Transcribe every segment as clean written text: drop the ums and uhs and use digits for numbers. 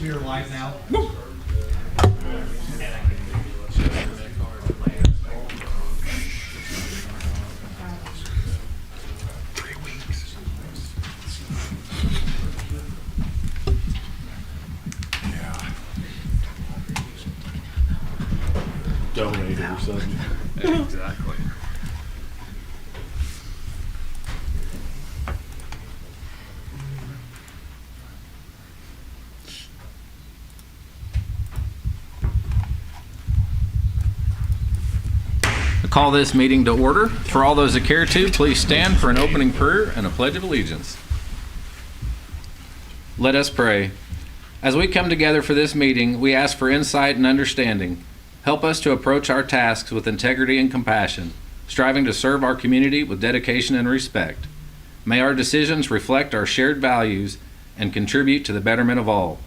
We are live now. Donate or something. Exactly. I call this meeting to order. For all those that care to, please stand for an opening prayer and a pledge of allegiance. Let us pray. As we come together for this meeting, we ask for insight and understanding. Help us to approach our tasks with integrity and compassion, striving to serve our community with dedication and respect. May our decisions reflect our shared values and contribute to the betterment of all.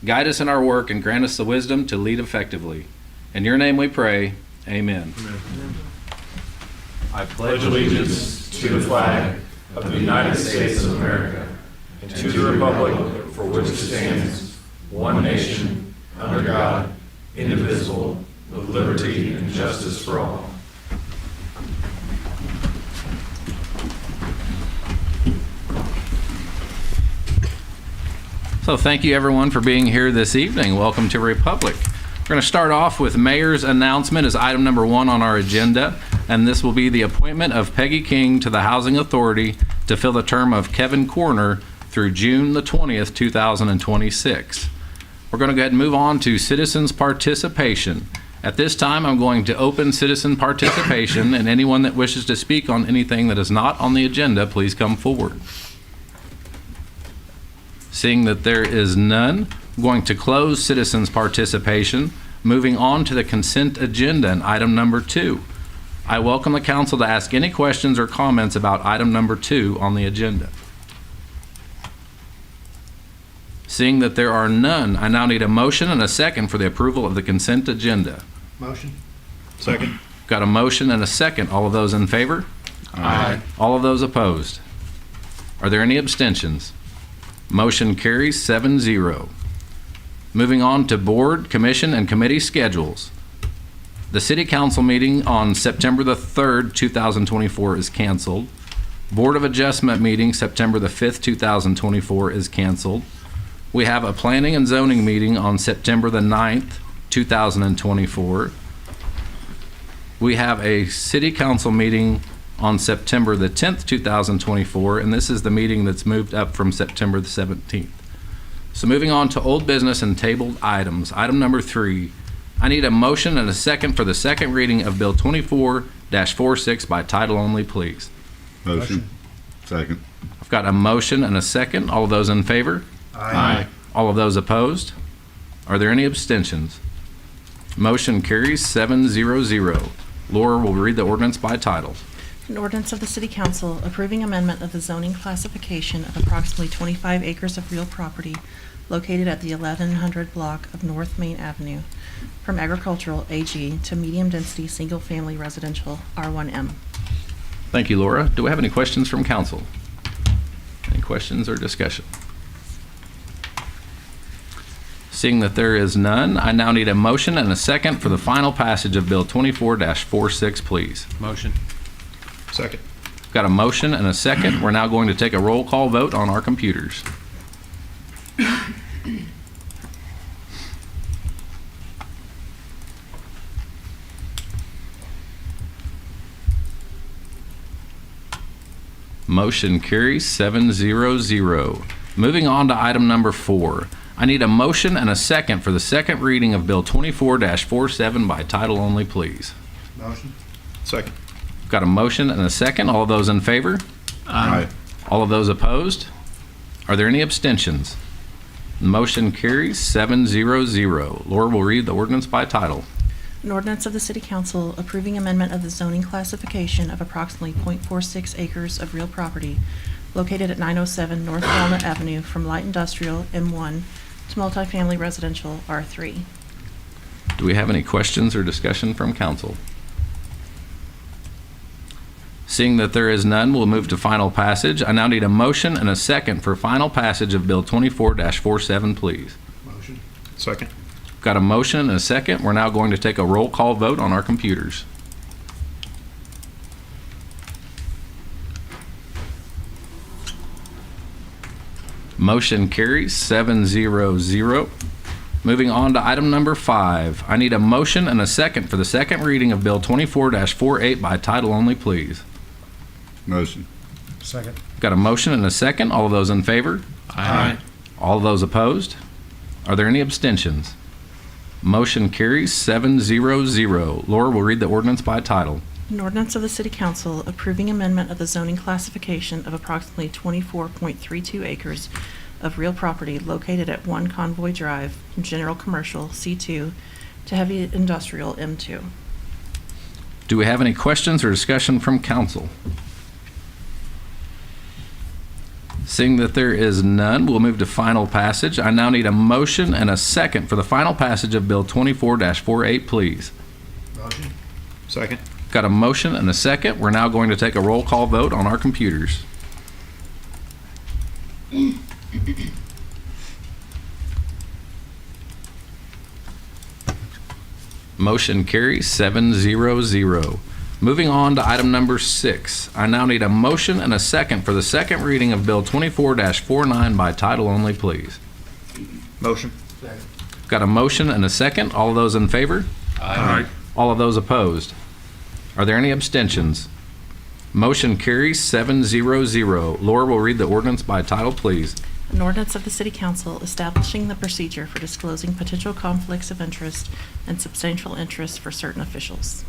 Guide us in our work and grant us the wisdom to lead effectively. In your name we pray. Amen. I pledge allegiance to the flag of the United States of America and to the republic for which it stands, one nation, under God, indivisible, with liberty and justice for all. So thank you everyone for being here this evening. Welcome to Republic. We're going to start off with Mayor's announcement as item number 1 on our agenda, and this will be the appointment of Peggy King to the Housing Authority to fill the term of Kevin Corner through June the 20th, 2026. We're going to go ahead and move on to citizens participation. At this time, I'm going to open citizen participation, and anyone that wishes to speak on anything that is not on the agenda, please come forward. Seeing that there is none, I'm going to close citizens participation, moving on to the consent agenda and item number 2. I welcome the council to ask any questions or comments about item number 2 on the agenda. Seeing that there are none, I now need a motion and a second for the approval of the consent agenda. Motion. Second. Got a motion and a second. All of those in favor? Aye. All of those opposed? Are there any abstentions? Motion carries 7-0. Moving on to board, commission, and committee schedules. The city council meeting on September the 3rd, 2024 is canceled. Board of Adjustment meeting September the 5th, 2024 is canceled. We have a planning and zoning meeting on September the 9th, 2024. We have a city council meeting on September the 10th, 2024, and this is the meeting that's moved up from September the 17th. So moving on to old business and tabled items. Item number 3, I need a motion and a second for the second reading of Bill 24-46 by title only, please. Motion. Second. I've got a motion and a second. All of those in favor? Aye. All of those opposed? Are there any abstentions? Motion carries 7-0. Laura will read the ordinance by title. An ordinance of the City Council approving amendment of the zoning classification of approximately 25 acres of real property located at the 1100 block of North Main Avenue from agricultural AG to medium-density single-family residential R1M. Thank you, Laura. Do we have any questions from council? Any questions or discussion? Seeing that there is none, I now need a motion and a second for the final passage of Bill 24-46, please. Motion. Second. Got a motion and a second. We're now going to take a roll call vote on our computers. Motion carries 7-0. Moving on to item number 4. I need a motion and a second for the second reading of Bill 24-47 by title only, please. Motion. Second. Got a motion and a second. All of those in favor? Aye. All of those opposed? Are there any abstentions? Motion carries 7-0. Laura will read the ordinance by title. An ordinance of the City Council approving amendment of the zoning classification of approximately .46 acres of real property located at 907 North Walnut Avenue from light industrial M1 to multifamily residential R3. Do we have any questions or discussion from council? Seeing that there is none, we'll move to final passage. I now need a motion and a second for final passage of Bill 24-47, please. Motion. Second. Got a motion and a second. We're now going to take a roll call vote on our computers. Motion carries 7-0-0. Moving on to item number 5. I need a motion and a second for the second reading of Bill 24-48 by title only, please. Motion. Second. Got a motion and a second. All of those in favor? Aye. All of those opposed? Are there any abstentions? Motion carries 7-0-0. Laura will read the ordinance by title. An ordinance of the City Council approving amendment of the zoning classification of approximately 24.32 acres of real property located at 1 Convoy Drive from General Commercial C2 to Heavy Industrial M2. Do we have any questions or discussion from council? Seeing that there is none, we'll move to final passage. I now need a motion and a second for the final passage of Bill 24-48, please. Motion. Second. Got a motion and a second. We're now going to take a roll call vote on our computers. Motion carries 7-0-0. Moving on to item number 6. I now need a motion and a second for the second reading of Bill 24-49 by title only, please. Motion. Second. Got a motion and a second. All of those in favor? Aye. All of those opposed? Are there any abstentions? Motion carries 7-0-0. Laura will read the ordinance by title, please. An ordinance of the City Council establishing the procedure for disclosing potential conflicts of interest and substantial interest for certain officials.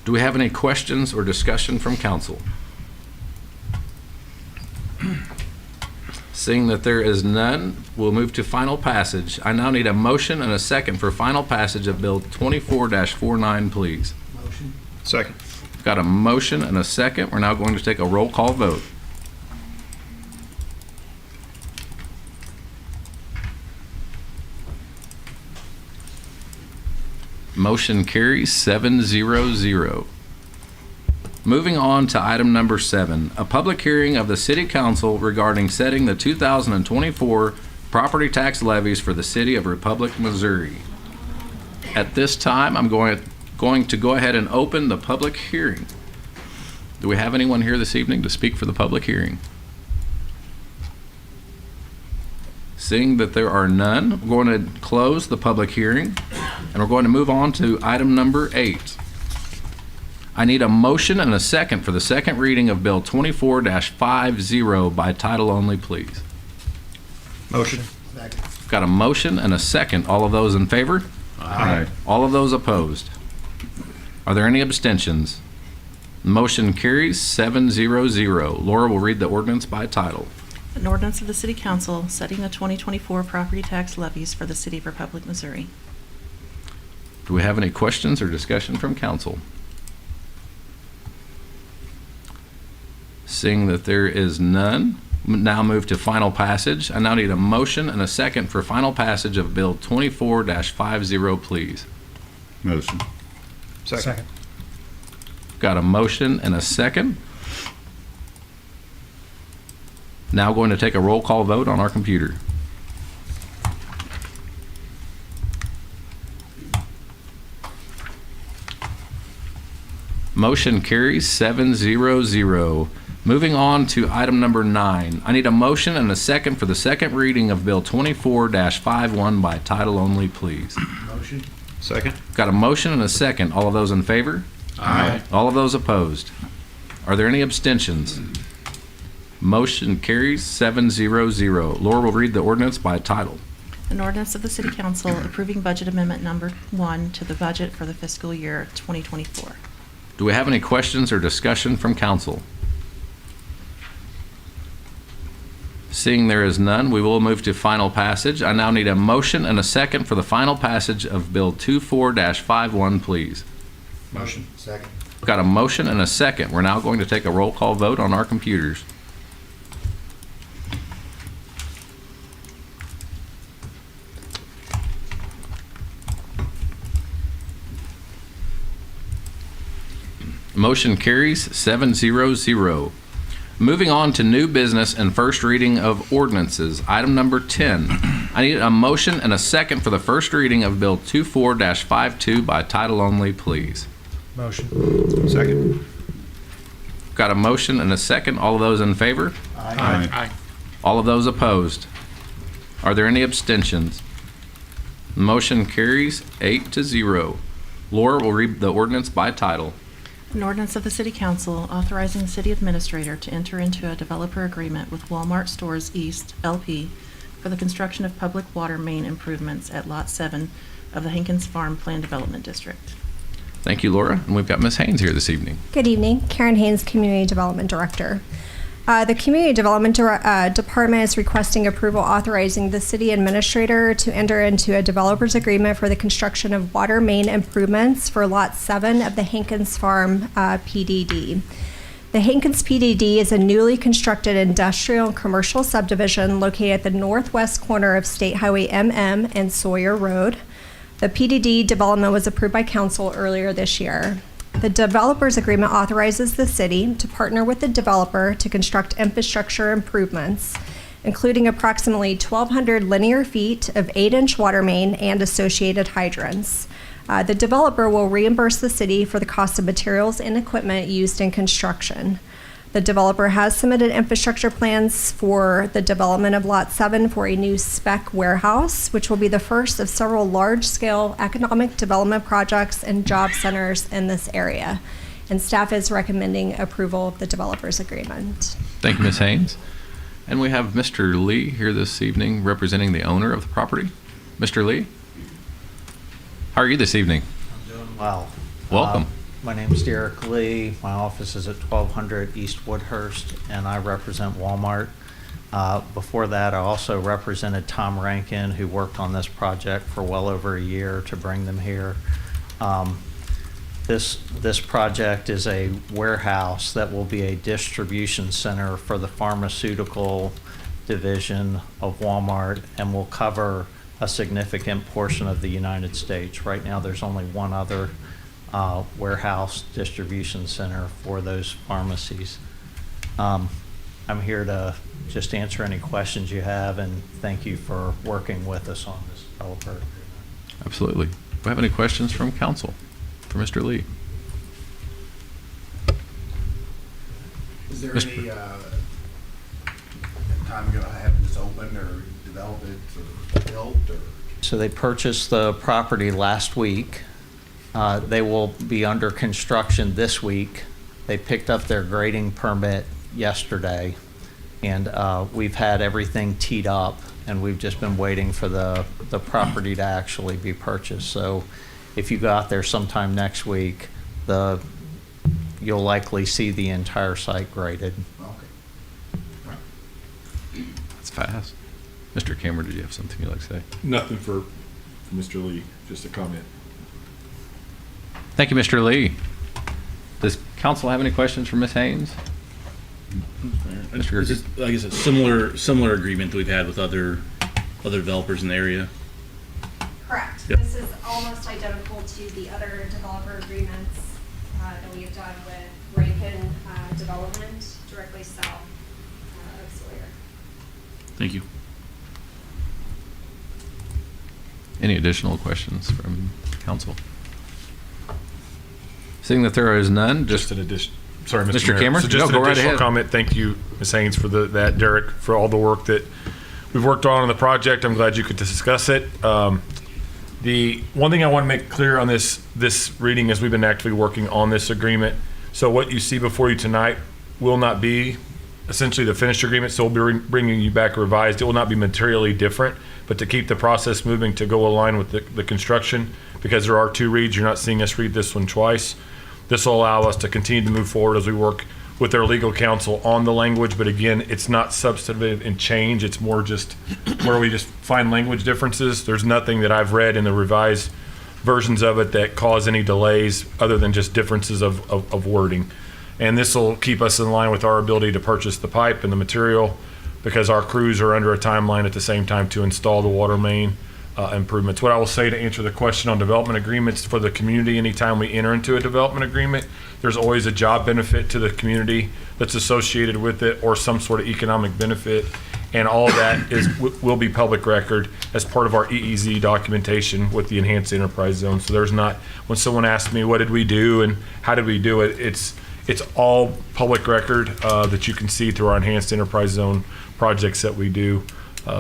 Do we have any questions or discussion from council? Seeing that there is none, we'll move to final passage. I now need a motion and a second for final passage of Bill 24-49, please. Motion. Second. Got a motion and a second. We're now going to take a roll call vote. Motion carries 7-0-0. Moving on to item number 7, a public hearing of the City Council regarding setting the 2024 property tax levies for the City of Republic, Missouri. At this time, I'm going to go ahead and open the public hearing. Do we have anyone here this evening to speak for the public hearing? Seeing that there are none, we're going to close the public hearing, and we're going to move on to item number 8. I need a motion and a second for the second reading of Bill 24-50 by title only, please. Motion. Second. Got a motion and a second. All of those in favor? Aye. All of those opposed? Are there any abstentions? Motion carries 7-0-0. Laura will read the ordinance by title. An ordinance of the City Council setting the 2024 property tax levies for the City of Republic, Missouri. Do we have any questions or discussion from council? Seeing that there is none, now move to final passage. I now need a motion and a second for final passage of Bill 24-50, please. Motion. Second. Got a motion and a second. Now going to take a roll call vote on our computer. Motion carries 7-0-0. Moving on to item number 9. I need a motion and a second for the second reading of Bill 24-51 by title only, please. Motion. Second. Got a motion and a second. All of those in favor? Aye. All of those opposed? Are there any abstentions? Motion carries 7-0-0. Laura will read the ordinance by title. An ordinance of the City Council approving budget amendment number 1 to the budget for the fiscal year 2024. Do we have any questions or discussion from council? Seeing there is none, we will move to final passage. I now need a motion and a second for the final passage of Bill 24-51, please. Motion. Second. Got a motion and a second. We're now going to take a roll call vote on our computers. Motion carries 7-0-0. Moving on to new business and first reading of ordinances. Item number 10. I need a motion and a second for the first reading of Bill 24-52 by title only, please. Motion. Second. Got a motion and a second. All of those in favor? Aye. All of those opposed? Are there any abstentions? Motion carries 8-0. Laura will read the ordinance by title. An ordinance of the City Council authorizing the city administrator to enter into a developer agreement with Walmart Stores East LP for the construction of public water main improvements at Lot 7 of the Hankins Farm Plan Development District. Thank you, Laura. And we've got Ms. Haynes here this evening. Good evening. Karen Haynes, Community Development Director. The Community Development Department is requesting approval authorizing the city administrator to enter into a developer's agreement for the construction of water main improvements for Lot 7 of the Hankins Farm PDD. The Hankins PDD is a newly constructed industrial and commercial subdivision located at the northwest corner of State Highway MM and Sawyer Road. The PDD development was approved by council earlier this year. The developer's agreement authorizes the city to partner with the developer to construct infrastructure improvements, including approximately 1,200 linear feet of 8-inch water main and associated hydrants. The developer will reimburse the city for the cost of materials and equipment used in construction. The developer has submitted infrastructure plans for the development of Lot 7 for a new spec warehouse, which will be the first of several large-scale economic development projects and job centers in this area. And staff is recommending approval of the developer's agreement. Thank you, Ms. Haynes. And we have Mr. Lee here this evening representing the owner of the property. Mr. Lee? How are you this evening? I'm doing well. Welcome. My name is Derek Lee. My office is at 1200 East Woodhurst, and I represent Walmart. Before that, I also represented Tom Rankin, who worked on this project for well over a year to bring them here. This project is a warehouse that will be a distribution center for the pharmaceutical division of Walmart and will cover a significant portion of the United States. Right now, there's only one other warehouse distribution center for those pharmacies. I'm here to just answer any questions you have, and thank you for working with us on this developer agreement. Absolutely. Do we have any questions from council for Mr. Lee? Is there Mr. any time you're gonna have this open or develop it or built or? So they purchased the property last week. They will be under construction this week. They picked up their grading permit yesterday, and we've had everything teed up, and we've just been waiting for the property to actually be purchased. So if you go out there sometime next week, you'll likely see the entire site graded. Okay. That's fast. Mr. Cameron, did you have something you'd like to say? Nothing for Mr. Lee, just a comment. Thank you, Mr. Lee. Does council have any questions for Ms. Haynes? Mr. This is, I guess, a similar agreement that we've had with other developers in the area. Correct. Yep. This is almost identical to the other developer agreements that we have done with Rankin Development directly south of Sawyer. Thank you. Any additional questions from council? Seeing that there is none, Just an addition, sorry, Mr. Mr. Mayor. Cameron? So just No, an go right additional ahead. comment. Thank you, Ms. Haynes, for that, Derek, for all the work that we've worked on the project. I'm glad you could discuss it. The one thing I want to make clear on this reading is we've been actively working on this agreement. So what you see before you tonight will not be essentially the finished agreement, so we'll be bringing you back revised. It will not be materially different, but to keep the process moving to go align with the construction, because there are two reads, you're not seeing us read this one twice. This will allow us to continue to move forward as we work with our legal counsel on the language, but again, it's not substantive in change. It's more just where we just find language differences. There's nothing that I've read in the revised versions of it that cause any delays other than just differences of wording. And this will keep us in line with our ability to purchase the pipe and the material, because our crews are under a timeline at the same time to install the water main. improvements. What I will say to answer the question on development agreements for the community, anytime we enter into a development agreement, there's always a job benefit to the community that's associated with it or some sort of economic benefit. And all of that will be public record as part of our EEZ documentation with the enhanced enterprise zone. So there's not, when someone asks me, what did we do and how did we do it? It's all public record that you can see through our enhanced enterprise zone projects that we do.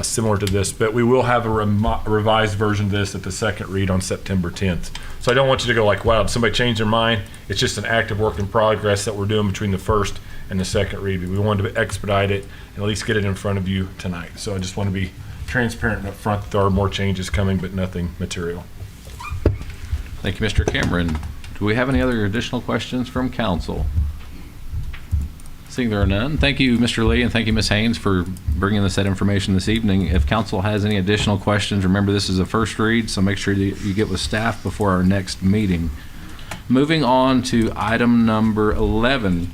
Similar to this, but we will have a revised version of this at the second read on September 10th. So I don't want you to go like, wow, did somebody change their mind? It's just an active work in progress that we're doing between the first and the second read. We wanted to expedite it and at least get it in front of you tonight. So I just want to be transparent and upfront that there are more changes coming, but nothing material. Thank you, Mr. Cameron. Do we have any other additional questions from council? Seeing there are none, thank you, Mr. Lee, and thank you, Ms. Haynes, for bringing us that information this evening. If council has any additional questions, remember this is a first read, so make sure that you get with staff before our next meeting. Moving on to item number 11.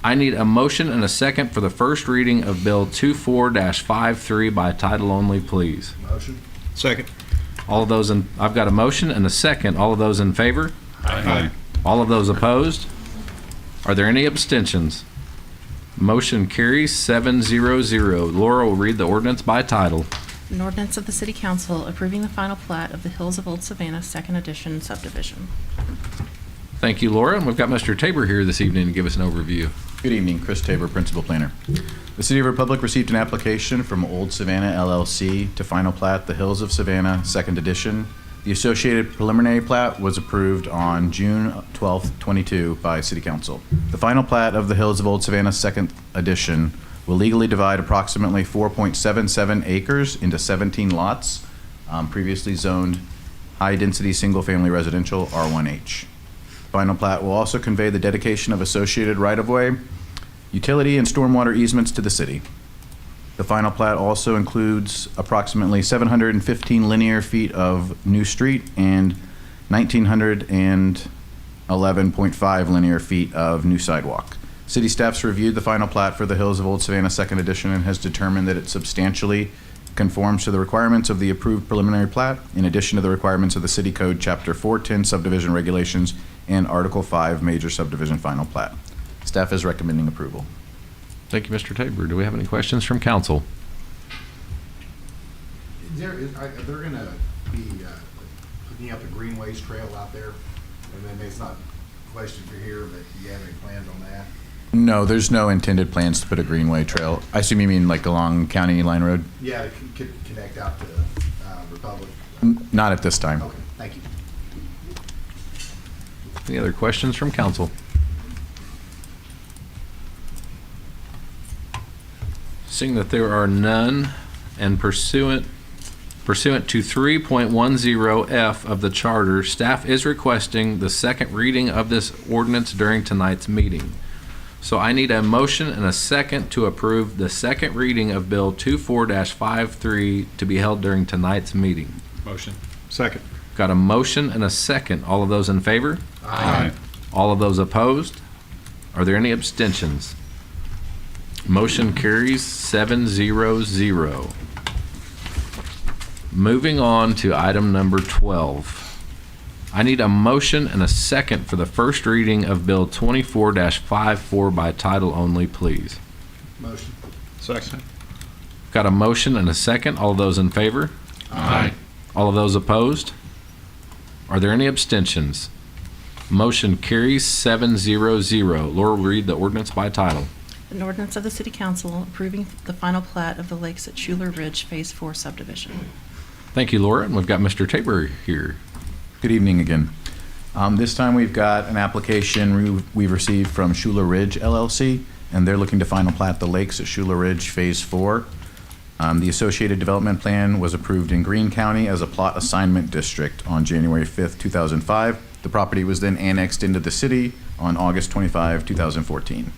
I need a motion and a second for the first reading of Bill 24-53 by title only, please. Motion? Second. All of those in, I've got a motion and a second. All of those in favor? Aye. All of those opposed? Are there any abstentions? Motion carries 7-0-0. Laura will read the ordinance by title. An ordinance of the City Council approving the final plat of the Hills of Old Savannah, Second Edition subdivision. Thank you, Laura. And we've got Mr. Tabor here this evening to give us an overview. Good evening, Chris Tabor, Principal Planner. The City of Republic received an application from Old Savannah LLC to final plat the Hills of Savannah, Second Edition. The associated preliminary plat was approved on June 12, 22 by City Council. The final plat of the Hills of Old Savannah, Second Edition will legally divide approximately 4.77 acres into 17 lots, previously zoned high-density single-family residential R1H. Final plat will also convey the dedication of associated right-of-way, utility, and stormwater easements to the city. The final plat also includes approximately 715 linear feet of new street and 1,911.5 linear feet of new sidewalk. City staff's reviewed the final plat for the Hills of Old Savannah Second Edition and has determined that it substantially conforms to the requirements of the approved preliminary plat, in addition to the requirements of the City Code Chapter 410 Subdivision Regulations and Article 5 Major Subdivision Final Plat. Staff is recommending approval. Thank you, Mr. Tabor. Do we have any questions from council? They're gonna be putting up the Greenways Trail out there, and then it's not a question for here, but do you have any plans on that? No, there's no intended plans to put a greenway trail. I assume you mean like along County Line Road? Yeah, to connect out to Republic. Not at this time. Okay, thank you. Any other questions from council? Seeing that there are none, and pursuant to 3.10F of the charter, staff is requesting the second reading of this ordinance during tonight's meeting. So I need a motion and a second to approve the second reading of Bill 24-53 to be held during tonight's meeting. Motion. Second. Got a motion and a second. All of those in favor? Aye. All of those opposed? Are there any abstentions? Motion carries 7-0-0. Moving on to item number 12. I need a motion and a second for the first reading of Bill 24-54 by title only, please. Motion. Second. Got a motion and a second. All of those in favor? Aye. All of those opposed? Are there any abstentions? Motion carries 7-0-0. Laura will read the ordinance by title. An ordinance of the City Council approving the final plat of the Lakes at Schuler Ridge Phase 4 subdivision. Thank you, Laura, and we've got Mr. Tabor here. Good evening again. This time we've got an application we've received from Schuler Ridge LLC, and they're looking to final plat the Lakes at Schuler Ridge Phase 4. The associated development plan was approved in Greene County as a plot assignment district on January 5th, 2005. The property was then annexed into the city on August 25, 2014.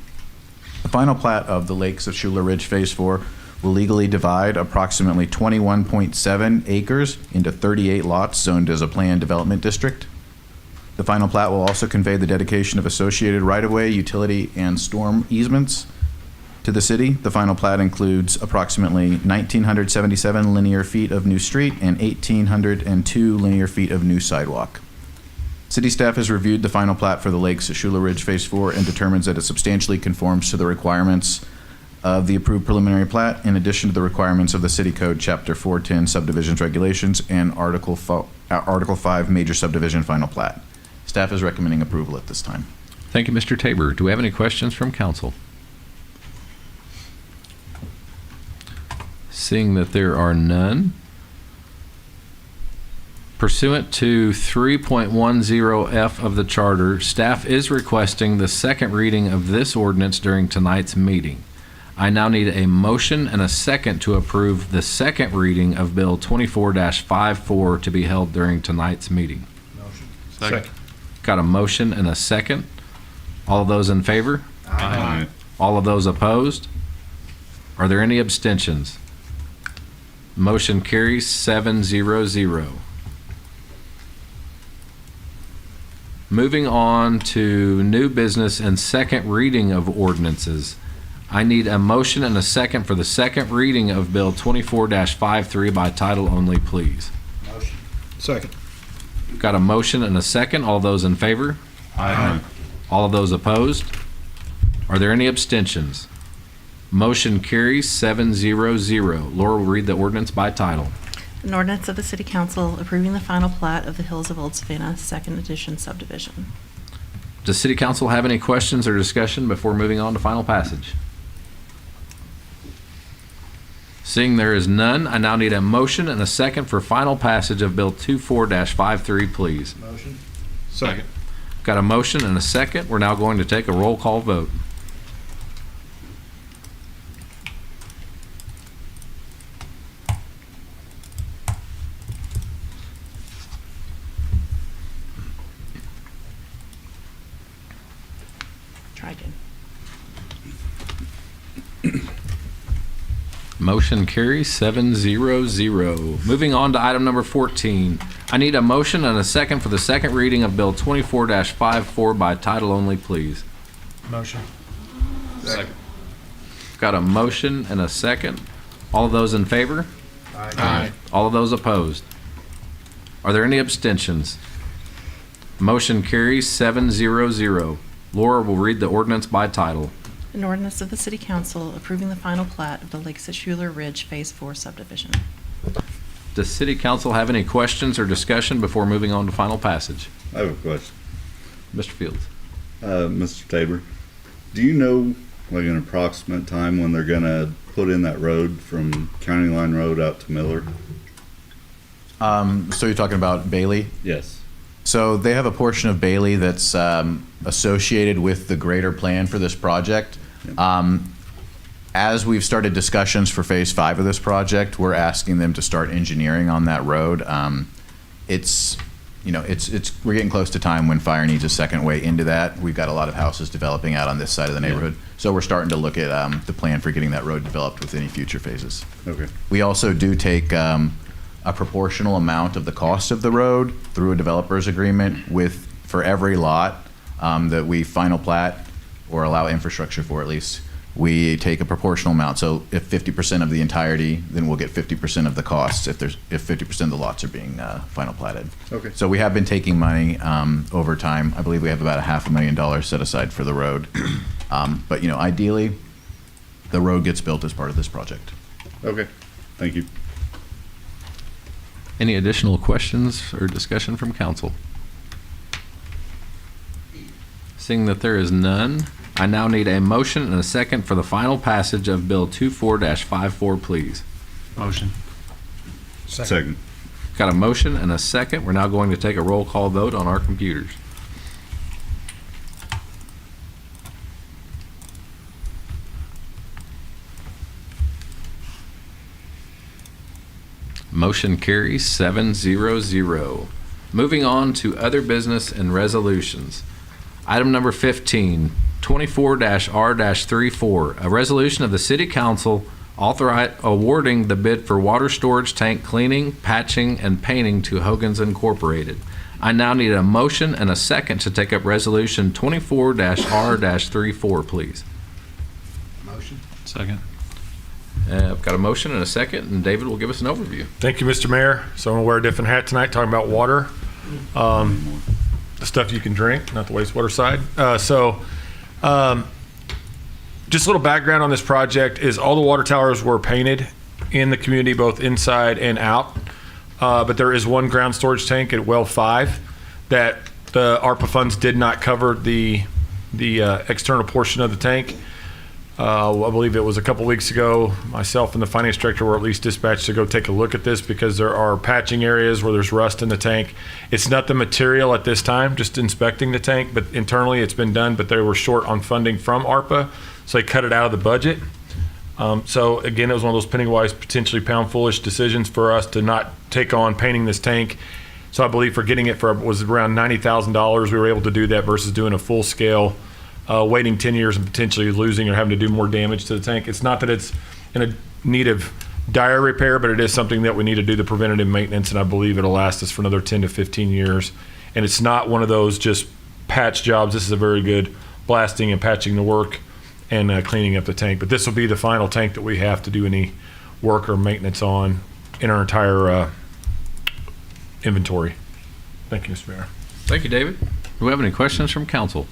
The final plat of the Lakes of Schuler Ridge Phase 4 will legally divide approximately 21.7 acres into 38 lots zoned as a planned development district. The final plat will also convey the dedication of associated right-of-way, utility, and storm easements to to the city. The final plat includes approximately 1,977 linear feet of new street and 1,802 linear feet of new sidewalk. City staff has reviewed the final plat for the Lakes at Shula Ridge Phase 4 and determines that it substantially conforms to the requirements of the approved preliminary plat, in addition to the requirements of the City Code Chapter 410 Subdivisions Regulations and Article 5 Major Subdivision Final Plat. Staff is recommending approval at this time. Thank you, Mr. Tabor. Do we have any questions from council? Seeing that there are none, pursuant to 3.10F of the Charter, staff is requesting the second reading of this ordinance during tonight's meeting. I now need a motion and a second to approve the second reading of Bill 24-54 to be held during tonight's meeting. Motion. Second. Got a motion and a second. All of those in favor? Aye. All of those opposed? Are there any abstentions? Motion carries 7-0-0. Moving on to new business and second reading of ordinances. I need a motion and a second for the second reading of Bill 24-53 by title only, please. Motion. Second. Got a motion and a second. All those in favor? Aye. All of those opposed? Are there any abstentions? Motion carries 7-0-0. Laura will read the ordinance by title. An ordinance of the City Council approving the final plat of the Hills of Old Savannah, Second Edition subdivision. Does City Council have any questions or discussion before moving on to final passage? Seeing there is none, I now need a motion and a second for final passage of Bill 24-53, please. Motion. Second. Got a motion and a second. We're now going to take a roll call vote. Try again. Motion carries 7-0-0. Moving on to item number 14. I need a motion and a second for the second reading of Bill 24-54 by title only, please. Motion. Second. Got a motion and a second. All of those in favor? Aye. All of those opposed? Are there any abstentions? Motion carries 7-0-0. Laura will read the ordinance by title. An ordinance of the City Council approving the final plat of the Lakes at Schuler Ridge Phase 4 subdivision. Does City Council have any questions or discussion before moving on to final passage? I have a question. Mr. Fields. Mr. Tabor, do you know like an approximate time when they're gonna put in that road from County Line Road out to Miller? So you're talking about Bailey? Yes. So they have a portion of Bailey that's associated with the greater plan for this project. As we've started discussions for Phase 5 of this project, we're asking them to start engineering on that road. We're getting close to time when fire needs a second way into that. We've got a lot of houses developing out on this side of the neighborhood. So we're starting to look at the plan for getting that road developed with any future phases. Okay. We also do take a proportional amount of the cost of the road through a developer's agreement for every lot that we final plat or allow infrastructure for at least. We take a proportional amount. So if 50% of the entirety, then we'll get 50% of the costs if 50% of the lots are being final platted. Okay. So we have been taking money over time. I believe we have about $500,000 set aside for the road. But ideally, the road gets built as part of this project. Okay. Thank you. Any additional questions or discussion from council? Seeing that there is none, I now need a motion and a second for the final passage of Bill 24-54, please. Motion. Second. Got a motion and a second. We're now going to take a roll call vote on our computers. Motion carries 7-0-0. Moving on to other business and resolutions. Item number 15, 24-R-34, a resolution of the City Council awarding the bid for water storage tank cleaning, patching, and painting to Hogan's Incorporated. I now need a motion and a second to take up Resolution 24-R-34, please. Motion. Second. I've got a motion and a second, and David will give us an overview. Thank you, Mr. Mayor. So I'm gonna wear a different hat tonight, talking about water. The stuff you can drink, not the wastewater side. Just a little background on this project is all the water towers were painted in the community, both inside and out. But there is one ground storage tank at well 5 that the ARPA funds did not cover the external portion of the tank. I believe it was a couple weeks ago, myself and the finance director were at least dispatched to go take a look at this because there are patching areas where there's rust in the tank. It's not the material at this time, just inspecting the tank, but internally it's been done, but they were short on funding from ARPA, so they cut it out of the budget. So again, it was one of those penny-wise, potentially pound-foolish decisions for us to not take on painting this tank. So I believe for getting it was around $90,000. We were able to do that versus doing a full-scale waiting 10 years and potentially losing or having to do more damage to the tank. It's not that it's in a need of dire repair, but it is something that we need to do the preventative maintenance, and I believe it'll last us for another 10 to 15 years. And it's not one of those just patch jobs. This is a very good blasting and patching the work and cleaning up the tank. But this will be the final tank that we have to do any work or maintenance on in our entire inventory. Thank you, Mr. Mayor. Thank you, David. Do we have any questions from council?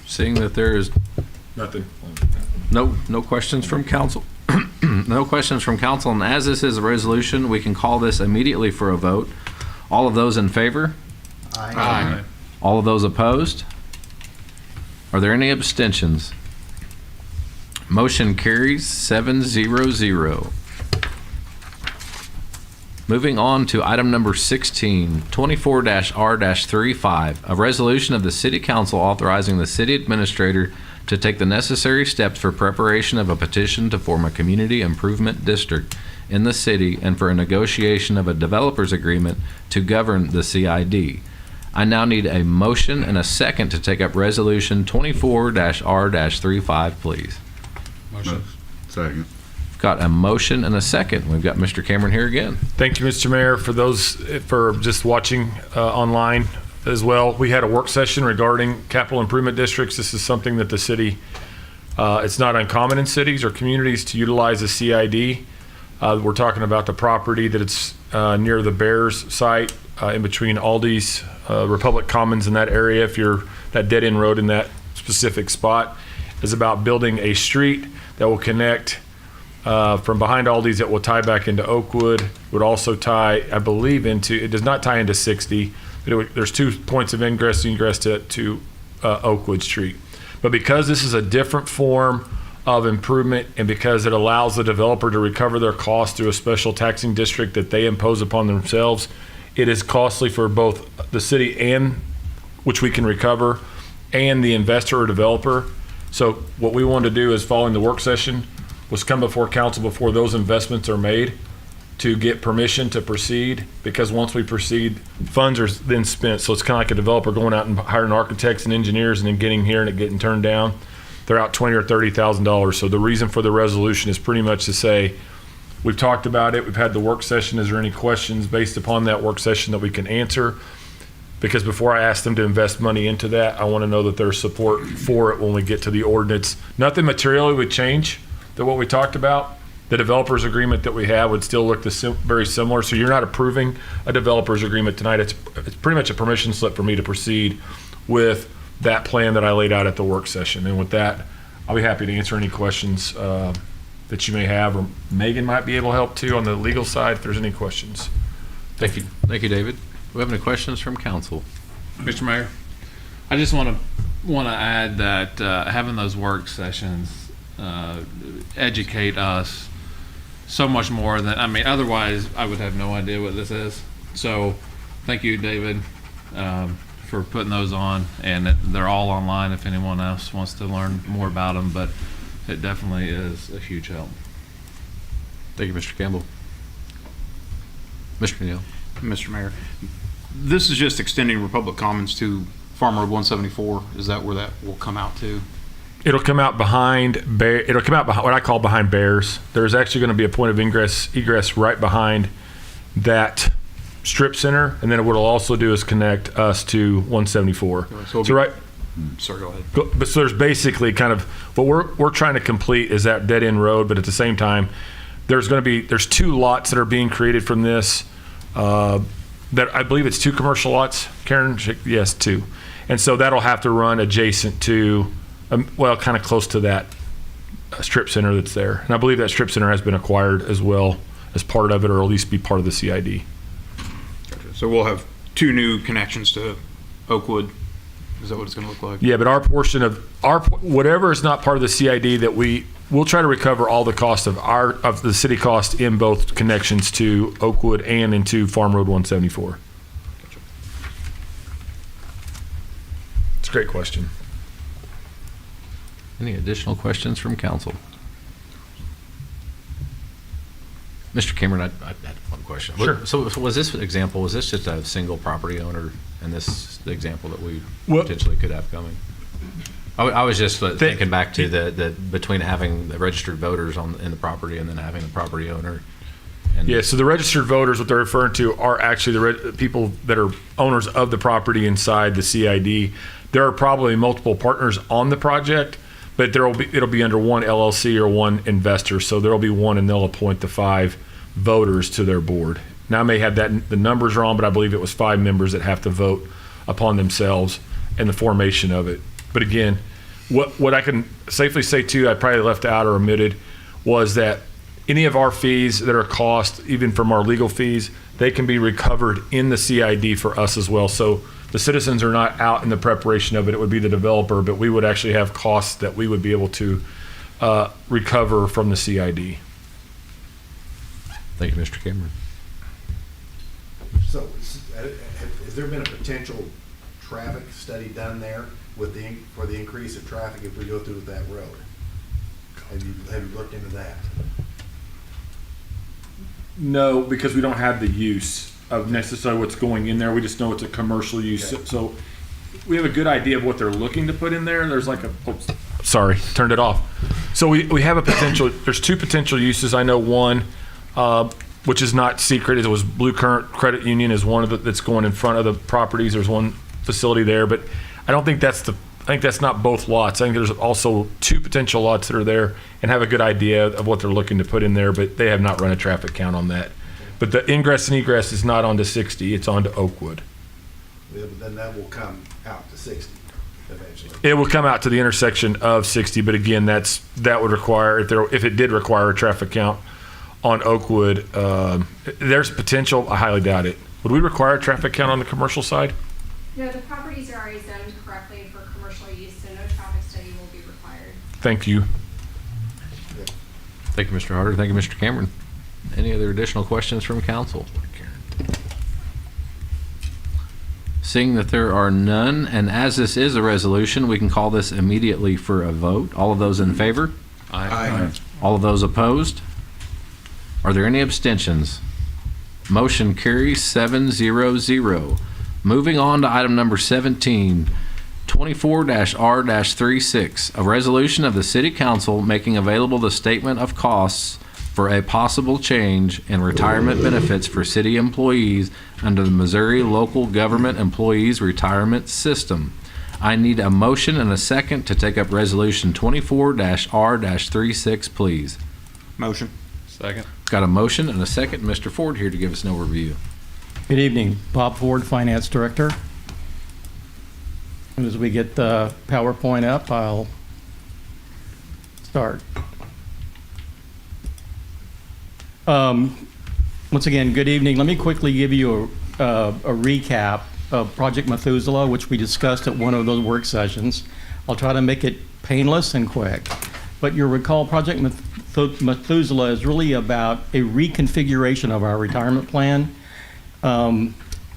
Seeing that there is Nothing. no questions from council, no questions from council, and as this is a resolution, we can call this immediately for a vote. All of those in favor? Aye. All of those opposed? Are there any abstentions? Motion carries 7-0-0. Moving on to item number 16, 24-R-35, a resolution of the City Council authorizing the city administrator to take the necessary steps for preparation of a petition to form a community improvement district in the city and for a negotiation of a developer's agreement to govern the CID. I now need a motion and a second to take up resolution 24-R-35, please. Motion. Second. Got a motion and a second. We've got Mr. Cameron here again. Thank you, Mr. Mayor. For those for just watching online as well, we had a work session regarding capital improvement districts. This is something that the city, it's not uncommon in cities or communities to utilize a CID. We're talking about the property that it's near the Bears site, in between Aldi's, Republic Commons in that area. If you're that dead end road in that specific spot, is about building a street that will connect from behind Aldi's, that will tie back into Oakwood. Would also tie, I believe, it does not tie into 60, but there's 2 points of ingress and egress to Oakwood Street. But because this is a different form of improvement, and because it allows the developer to recover their costs through a special taxing district that they impose upon themselves, it is costly for both the city, and which we can recover, and the investor or developer. So what we wanted to do is, following the work session, was come before council before those investments are made to get permission to proceed, because once we proceed, funds are then spent. So it's kind of like a developer going out and hiring architects and engineers and then getting here and it getting turned down. They're out $20,000 or $30,000. So the reason for the resolution is pretty much to say, we've talked about it, we've had the work session, is there any questions based upon that work session that we can answer? Because before I ask them to invest money into that, I want to know that there's support for it when we get to the ordinance. Nothing materially would change than what we talked about. The developer's agreement that we have would still look very similar. So you're not approving a developer's agreement tonight. It's pretty much a permission slip for me to proceed with that plan that I laid out at the work session. And with that, I'll be happy to answer any questions that you may have, or Megan might be able to help too on the legal side if there's any questions. Thank you. Thank you, David. Do we have any questions from council? Mr. Mayor, I just want to add that having those work sessions educate us so much more than, I mean, otherwise I would have no idea what this is. So thank you, David, for putting those on, and they're all online if anyone else wants to learn more about them, but it definitely is a huge help. Thank you, Mr. Campbell. Mr. Neal. Mr. Mayor, this is just extending Republic Commons to Farm Road 174. Is that where that will come out to? It'll come out behind what I call behind Bears. There's actually going to be a point of egress right behind that strip center, and then what it'll also do is connect us to 174. So right Sorry, go ahead. But so there's basically kind of, what we're trying to complete is that dead end road, but at the same time, there's 2 lots that are being created from this, that I believe it's 2 commercial lots, Karen? Yes, 2. And so that'll have to run adjacent to, well, kind of close to that strip center that's there. And I believe that strip center has been acquired as well as part of it, or at least be part of the CID. Gotcha. So we'll have 2 new connections to Oakwood. Is that what it's going to look like? Yeah, but our portion of whatever is not part of the CID, that we'll try to recover all the cost of the city cost in both connections to Oakwood and into Farm Road 174. Gotcha. It's a great question. Any additional questions from council? Mr. Cameron, I had one question. Sure. So was this just a single property owner in this example that we Well- potentially could have coming? I was just thinking back to the between having the registered voters in the property and then having the property owner. And Yeah, so the registered voters, what they're referring to, are actually the people that are owners of the property inside the CID. There are probably multiple partners on the project, but it'll be under one LLC or one investor. So there'll be one, and they'll appoint the 5 voters to their board. Now I may have the numbers wrong, but I believe it was 5 members that have to vote upon themselves in the formation of it. But again, what I can safely say too, I probably left out or omitted, was that any of our fees that are cost, even from our legal fees, they can be recovered in the CID for us as well. So the citizens are not out in the preparation of it. It would be the developer, but we would actually have costs that we would be able to recover from the CID. Thank you, Mr. Cameron. So, has there been a potential traffic study done there for the increase of traffic if we go through that road? Have you looked into that? No, because we don't have the use of necessarily what's going in there. We just know it's a commercial use. Okay. So we have a good idea of what they're looking to put in there. There's like sorry, turned it off. So we have a potential, there's 2 potential uses. I know one, which is not secret. It was Blue Current Credit Union is one of that's going in front of the properties. There's one facility there, but I don't think I think that's not both lots. I think there's also 2 potential lots that are there and have a good idea of what they're looking to put in there, but they have not run a traffic count on that. But the ingress and egress is not onto 60, it's onto Oakwood. Yeah, but then that will come out to 60 eventually. It will come out to the intersection of 60, but again, that would require, if it did require a traffic count on Oakwood, there's potential, I highly doubt it. Would we require a traffic count on the commercial side? No, the properties are already zoned correctly for commercial use, so no traffic study will be required. Thank you. Thank you, Mr. Harder. Thank you, Mr. Cameron. Any other additional questions from council? Seeing that there are none, and as this is a resolution, we can call this immediately for a vote. All of those in favor? Aye. All of those opposed? Are there any abstentions? Motion carries 7-0-0. Moving on to item number 17, 24-R-36, a resolution of the City Council making available the statement of costs for a possible change in retirement benefits for city employees under the Missouri Local Government Employees Retirement System. I need a motion and a second to take up resolution 24-R-36, please. Motion. Second. Got a motion and a second. Mr. Ford here to give us an overview. Good evening, Bob Ford, Finance Director. And as we get the PowerPoint up, I'll start. Once again, good evening. Let me quickly give you a recap of Project Methuselah, which we discussed at one of those work sessions. I'll try to make it painless and quick. But you'll recall Project Methuselah is really about a reconfiguration of our retirement plan. And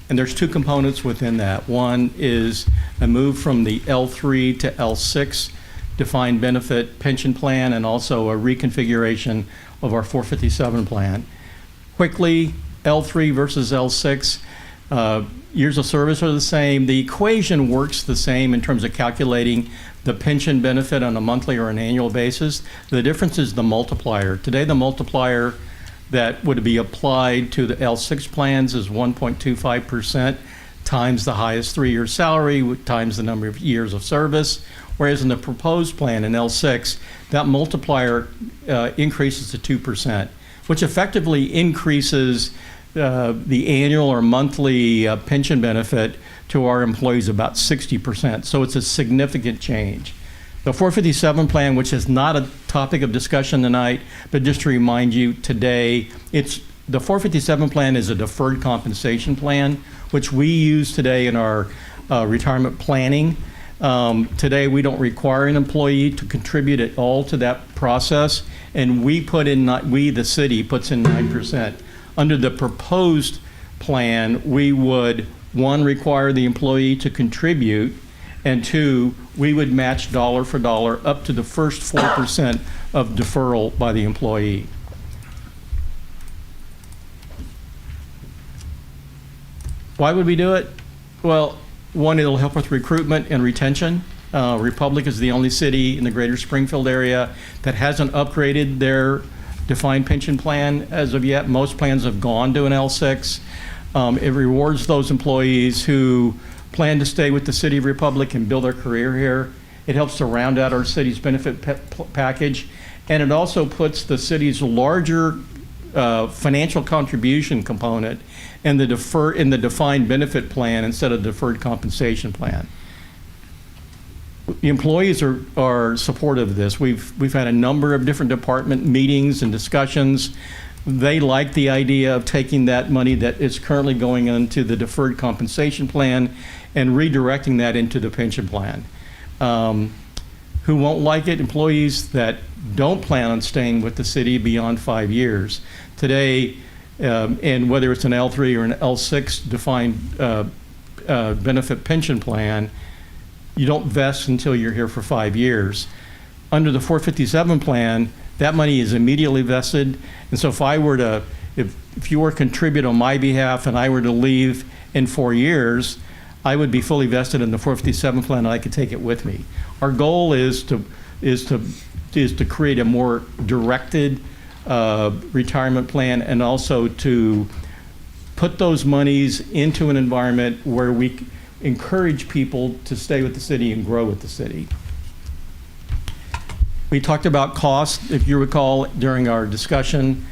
there's 2 components within that. One is a move from the L3 to L6 defined benefit pension plan, and also a reconfiguration of our 457 plan. Quickly, L3 versus L6, years of service are the same. The equation works the same in terms of calculating the pension benefit on a monthly or an annual basis. The difference is the multiplier. Today, the multiplier that would be applied to the L6 plans is 1.25%. times the highest 3-year salary times the number of years of service. Whereas in the proposed plan in L6, that multiplier increases to 2%, which effectively increases the annual or monthly pension benefit to our employees about 60%. So it's a significant change. The 457 plan, which is not a topic of discussion tonight, but just to remind you today, the 457 plan is a deferred compensation plan, which we use today in our retirement planning. Today, we don't require an employee to contribute at all to that process, and the city puts in 9%. Under the proposed plan, we would, 1, require the employee to contribute, and 2, we would match dollar for dollar up to the first 4% of deferral by the employee. Why would we do it? Well, 1, it'll help with recruitment and retention. Republic is the only city in the greater Springfield area that hasn't upgraded their defined pension plan as of yet. Most plans have gone to an L6. It rewards those employees who plan to stay with the city of Republic and build their career here. It helps to round out our city's benefit package. And it also puts the city's larger financial contribution component in the defined benefit plan instead of deferred compensation plan. The employees are supportive of this. We've had a number of different department meetings and discussions. They like the idea of taking that money that is currently going into the deferred compensation plan and redirecting that into the pension plan. Who won't like it? Employees that don't plan on staying with the city beyond 5 years. Today, and whether it's an L3 or an L6 defined benefit pension plan, you don't vest until you're here for 5 years. Under the 457 plan, that money is immediately vested. And so if you were to contribute on my behalf and I were to leave in 4 years, I would be fully vested in the 457 plan and I could take it with me. Our goal is to create a more directed retirement plan, and also to put those monies into an environment where we encourage people to stay with the city and grow with the city. We talked about cost, if you recall, during our discussion.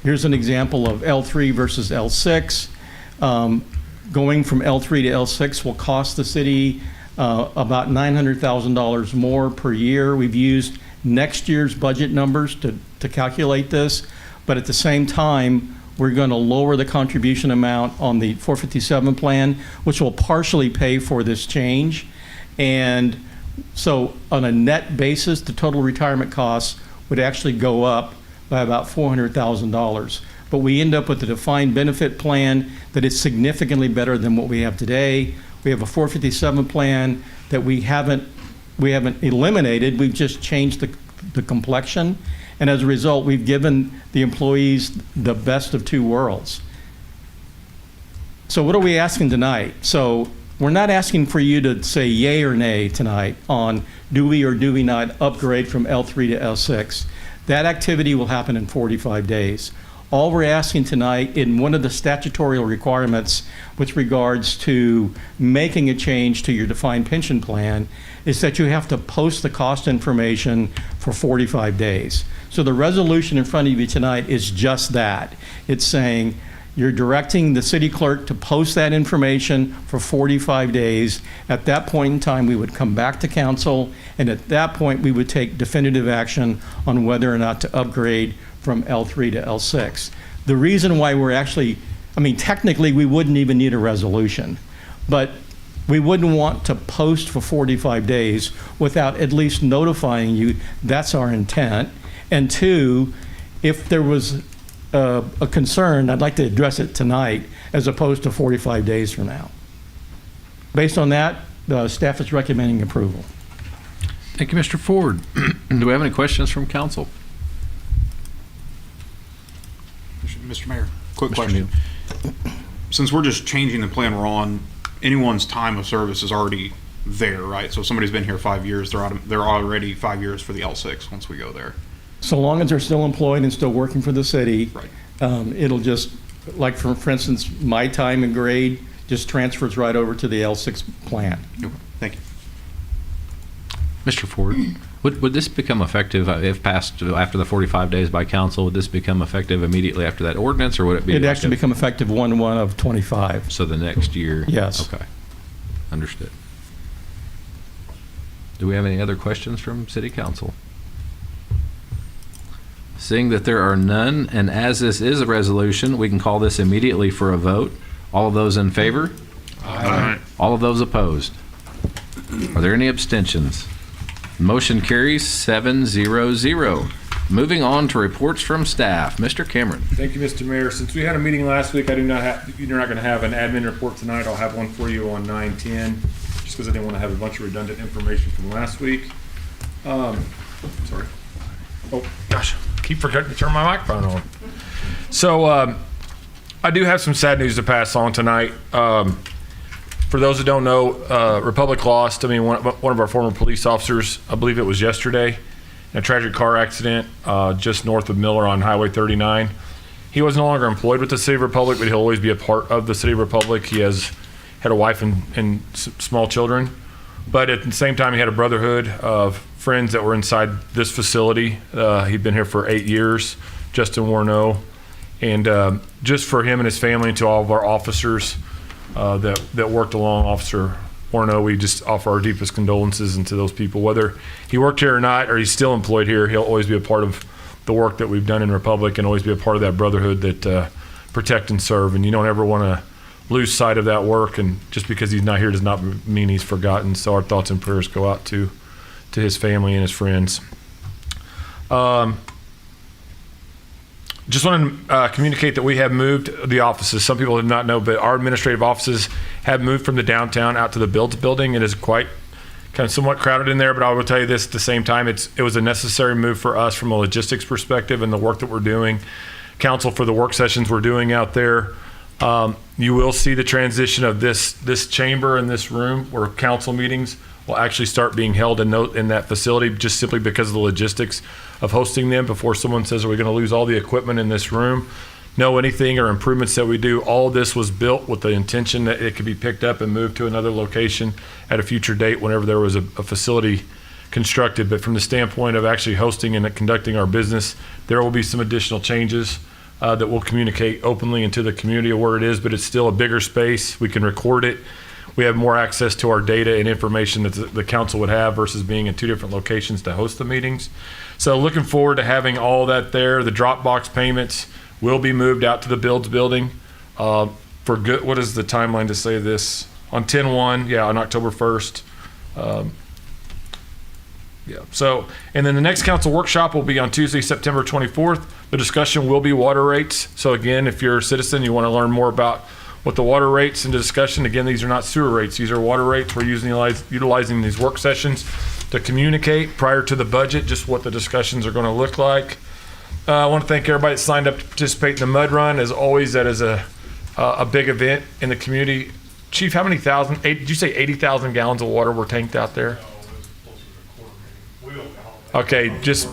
Here's an example of L3 versus L6. Going from L3 to L6 will cost the city about $900,000 more per year. We've used next year's budget numbers to calculate this, but at the same time, we're going to lower the contribution amount on the 457 plan, which will partially pay for this change. And so on a net basis, the total retirement costs would actually go up by about $400,000. But we end up with a defined benefit plan that is significantly better than what we have today. We have a 457 plan that we haven't eliminated. We've just changed the complexion. And as a result, we've given the employees the best of 2 worlds. So what are we asking tonight? So we're not asking for you to say yay or nay tonight on do we or do we not upgrade from L3 to L6. That activity will happen in 45 days. All we're asking tonight, in one of the statutory requirements with regards to making a change to your defined pension plan, is that you have to post the cost information for 45 days. So the resolution in front of you tonight is just that. It's saying you're directing the city clerk to post that information for 45 days. At that point in time, we would come back to council, and at that point, we would take definitive action on whether or not to upgrade from L3 to L6. The reason why technically we wouldn't even need a resolution, but we wouldn't want to post for 45 days without at least notifying you that's our intent. And 2, if there was a concern, I'd like to address it tonight as opposed to 45 days from now. Based on that, the staff is recommending approval. Thank you, Mr. Ford. Do we have any questions from council? Mr. Mayor, quick Mr. question. Since we're just changing the plan we're on, anyone's time of service is already there, right? So if somebody's been here 5 years, they're already 5 years for the L6 once we go there. So long as they're still employed and still working for the city, Right. It'll just, like for instance, my time in grade, just transfers right over to the L6 plant. Thank you. Mr. Ford, would this become effective if passed after the 45 days by council? Would this become effective immediately after that ordinance, or would it be? It'd like actually become effective 1/1 of '25. So the next year? Yes. Okay. Understood. Do we have any other questions from City Council? Seeing that there are none, and as this is a resolution, we can call this immediately for a vote. All of those in favor? Aye. All of those opposed? Are there any abstentions? Motion carries 7-0-0. Moving on to reports from staff. Mr. Cameron. Thank you, Mr. Mayor. Since we had a meeting last week, you're not going to have an admin report tonight. I'll have one for you on 9/10, just because I didn't want to have a bunch of redundant information from last week. Sorry. Oh, gosh. Keep forgetting to turn my microphone on. So, I do have some sad news to pass on tonight. For those that don't know, Republic lost, one of our former police officers, I believe it was yesterday, in a tragic car accident just north of Miller on Highway 39. He was no longer employed with the City of Republic, but he'll always be a part of the City of Republic. He had a wife and small children. But at the same time, he had a brotherhood of friends that were inside this facility. He'd been here for 8 years, Justin Warno. And just for him and his family and to all of our officers that worked along Officer Warno, we just offer our deepest condolences and to those people. Whether he worked here or not, or he's still employed here, he'll always be a part of the work that we've done in Republic and always be a part of that brotherhood that protect and serve. And you don't ever want to lose sight of that work, and just because he's not here does not mean he's forgotten. So our thoughts and prayers go out to his family and his friends. Just want to communicate that we have moved the offices. Some people did not know, but our administrative offices have moved from the downtown out to the Builds building. It is quite kind of somewhat crowded in there, but I will tell you this at the same time, it was a necessary move for us from a logistics perspective and the work that we're doing. Council, for the work sessions we're doing out there, you will see the transition of this chamber and this room where council meetings will actually start being held in that facility, just simply because of the logistics of hosting them. Before someone says, are we going to lose all the equipment in this room? No, anything or improvements that we do, all this was built with the intention that it could be picked up and moved to another location at a future date whenever there was a facility constructed. But from the standpoint of actually hosting and conducting our business, there will be some additional changes that we'll communicate openly into the community of where it is, but it's still a bigger space. We can record it. We have more access to our data and information that the council would have versus being in two different locations to host the meetings. So looking forward to having all that there. The Dropbox payments will be moved out to the Builds building for good. What is the timeline to say this? On 10/1, yeah, on October 1st. Yeah. So, and then the next council workshop will be on Tuesday, September 24th. The discussion will be water rates. So again, if you're a citizen, you want to learn more about what the water rates and the discussion. Again, these are not sewer rates. These are water rates. We're utilizing these work sessions to communicate prior to the budget, just what the discussions are going to look like. I want to thank everybody that signed up to participate in the mud run. As always, that is a big event in the community. Chief, how many thousand, did you say 80,000 gallons of water were tanked out there? Okay, just,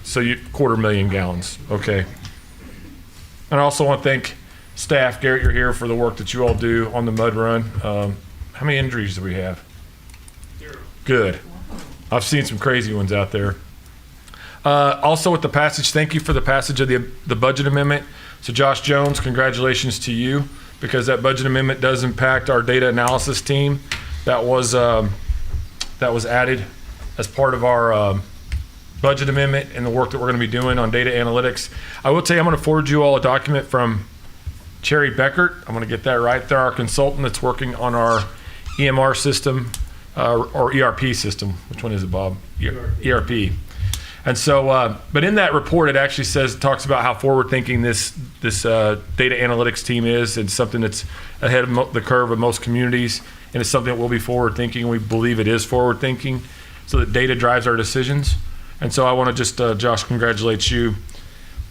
so you, 250,000 gallons, okay. And I also want to thank staff, Garrett, you're here for the work that you all do on the mud run. How many injuries do we have? 0. Good. I've seen some crazy ones out there. Also with the passage, thank you for the passage of the budget amendment. So Josh Jones, congratulations to you, because that budget amendment does impact our data analysis team. That was added as part of our budget amendment and the work that we're going to be doing on data analytics. I will tell you, I'm going to forward you all a document from Cherry Beckert. I'm going to get that right. They're our consultant that's working on our EMR system or ERP system. Which one is it, Bob? ERP. And so, but in that report, it actually talks about how forward-thinking this data analytics team is, and something that's ahead of the curve of most communities, and it's something that will be forward-thinking. We believe it is forward-thinking, so that data drives our decisions. And so I want to just, Josh, congratulate you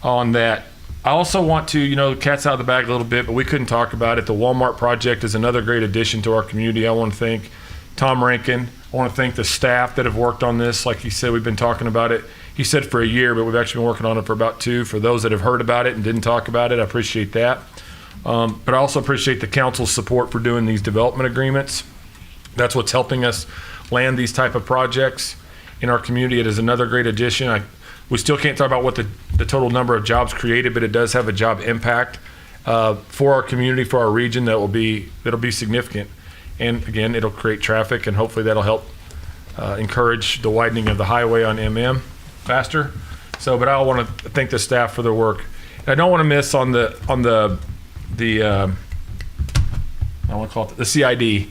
on that. I also want to, the cat's out of the bag a little bit, but we couldn't talk about it. The Walmart project is another great addition to our community. I want to thank Tom Rankin. I want to thank the staff that have worked on this. Like he said, we've been talking about it. He said for a year, but we've actually been working on it for about 2. For those that have heard about it and didn't talk about it, I appreciate that. But I also appreciate the council's support for doing these development agreements. That's what's helping us land these type of projects in our community. It is another great addition. We still can't talk about what the total number of jobs created, but it does have a job impact for our community, for our region that'll be significant. And again, it'll create traffic, and hopefully that'll help encourage the widening of the highway on MM faster. So, but I want to thank the staff for their work. And I don't want to miss on the I want to call it the CID.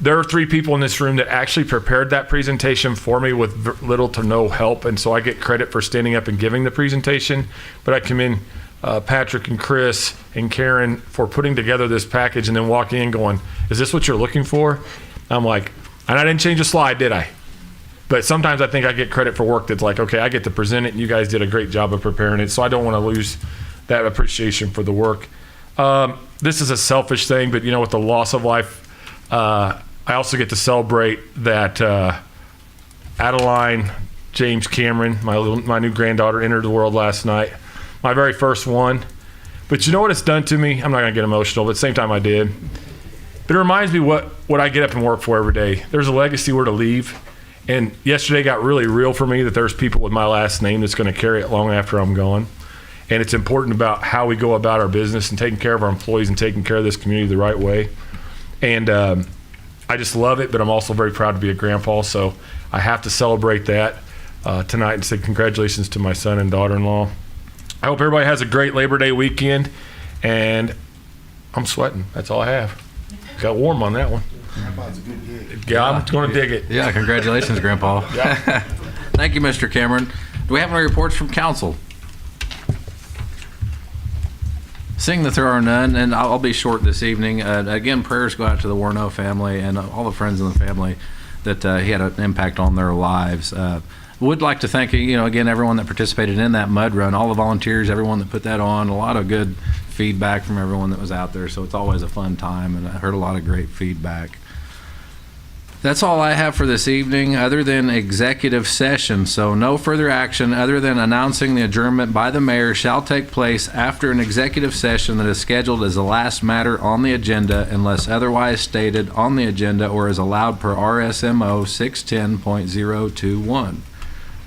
There are 3 people in this room that actually prepared that presentation for me with little to no help, and so I get credit for standing up and giving the presentation. But I commend Patrick and Chris and Karen for putting together this package and then walking in going, "Is this what you're looking for?" I'm like, and I didn't change a slide, did I? But sometimes I think I get credit for work that's like, okay, I get to present it, and you guys did a great job of preparing it, so I don't want to lose that appreciation for the work. This is a selfish thing, but with the loss of life, I also get to celebrate that Adeline James Cameron, my new granddaughter, entered the world last night. My very first one. But you know what it's done to me? I'm not going to get emotional, but at the same time I did. But it reminds me what I get up and work for every day. There's a legacy we're to leave. And yesterday got really real for me that there's people with my last name that's going to carry it long after I'm gone. And it's important about how we go about our business and taking care of our employees and taking care of this community the right way. And I just love it, but I'm also very proud to be a grandpa, so I have to celebrate that tonight and say congratulations to my son and daughter-in-law. I hope everybody has a great Labor Day weekend, and I'm sweating. That's all I have. Got warm on that one. Grandpa's a good gig. Yeah, I'm going to dig it. Yeah, congratulations, Grandpa. Yeah. Thank you, Mr. Cameron. Do we have any reports from council? Seeing that there are none, and I'll be short this evening. Again, prayers go out to the Warno family and all the friends in the family that he had an impact on their lives. Would like to thank again everyone that participated in that mud run, all the volunteers, everyone that put that on. A lot of good feedback from everyone that was out there, so it's always a fun time, and I heard a lot of great feedback. That's all I have for this evening other than executive session. So no further action other than announcing the adjournment by the mayor shall take place after an executive session that is scheduled as the last matter on the agenda unless otherwise stated on the agenda or is allowed per RSMO 610.021.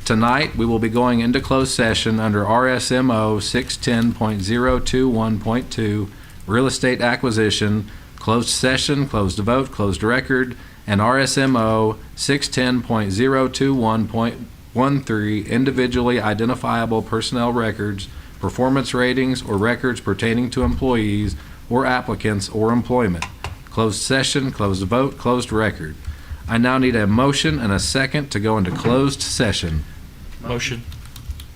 Tonight, we will be going into closed session under RSMO 610.021.2, real estate acquisition, closed session, closed vote, closed record, and RSMO 610.021.13, individually identifiable personnel records, performance ratings, or records pertaining to employees or applicants or employment. Closed session, closed vote, closed record. I now need a motion and a second to go into closed session. Motion.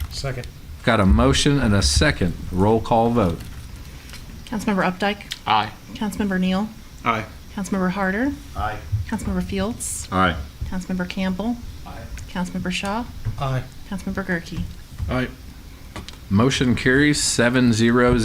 Second. Got a motion and a second. Roll call vote. Councilmember Updike? Aye. Councilmember Neal? Aye. Councilmember Harder? Aye. Councilmember Fields? Aye. Councilmember Campbell? Aye. Councilmember Shaw? Aye. Councilmember Gerke? Aye. Motion carries 7-0.